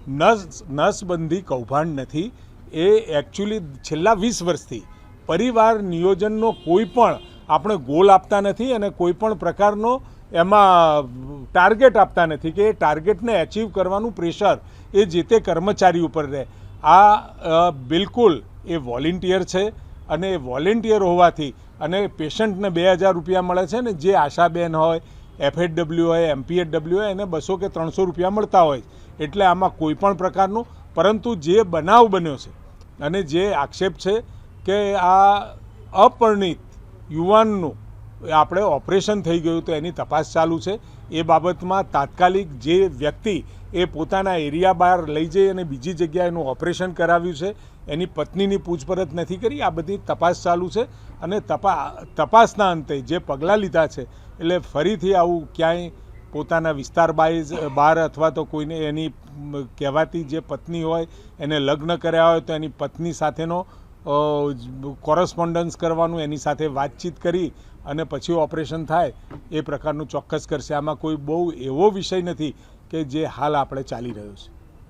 નસબંધી કૌભાંડ નથી। એ એકચ્યુઅલી છેલ્લા 20 વર્ષથી પરિવાર નિયોજનનો કોઈ પણ આપણે ગોલ આપતા નથી અને કોઈ પણ પ્રકારનો એમાં ટાર્ગેટ આપતા નથી કે એ ટાર્ગેટને એચીવ કરવાનું પ્રેશર એ જે તે કર્મચારી ઉપર રહે। આ બિલકુલ એ વોલેન્ટિયર છે અને વોલેન્ટિયર હોવાથી અને પેશન્ટને 2000 રૂપિયા મળે છે ને જે આશાબેન હોય, FHW હોય, MPHW હોય એને 200 કે 300 રૂપિયા મળતા હોય, એટલે આમાં કોઈ પણ પ્રકારનું, પરંતુ જે બનાવ બન્યો છે અને જે આક્ષેપ છે કે આ અપરિણિત યુવાનનું આપણે ઓપરેશન થઈ ગયું તો એની તપાસ ચાલુ છે। એ બાબતમાં તાત્કાલિક જે વ્યક્તિ એ પોતાના એરિયા બહાર લઈ જઈ અને બીજી જગ્યાએ એનું ઓપરેશન કરાવ્યું છે એની પત્નીની પૂછપરછ નથી કરી। આ બધી તપાસ ચાલુ છે અને તપાસના અંતે જે પગલાં લીધા છે એટલે ફરીથી આવું ક્યાંય પોતાના વિસ્તાર બહાર અથવા તો કોઈને એની કહેવાતી જે પત્ની હોય એને લગ્ન કર્યા હોય તો એની પત્ની સાથેનો કોરસ્પોન્ડન્સ કરવાનું, એની સાથે વાતચીત કરી અને પછી ઓપરેશન થાય એ પ્રકારનું ચોક્કસ કરશે। આમાં કોઈ બહુ એવો વિષય નથી કે જે હાલ આપણે ચાલી રહ્યો છે।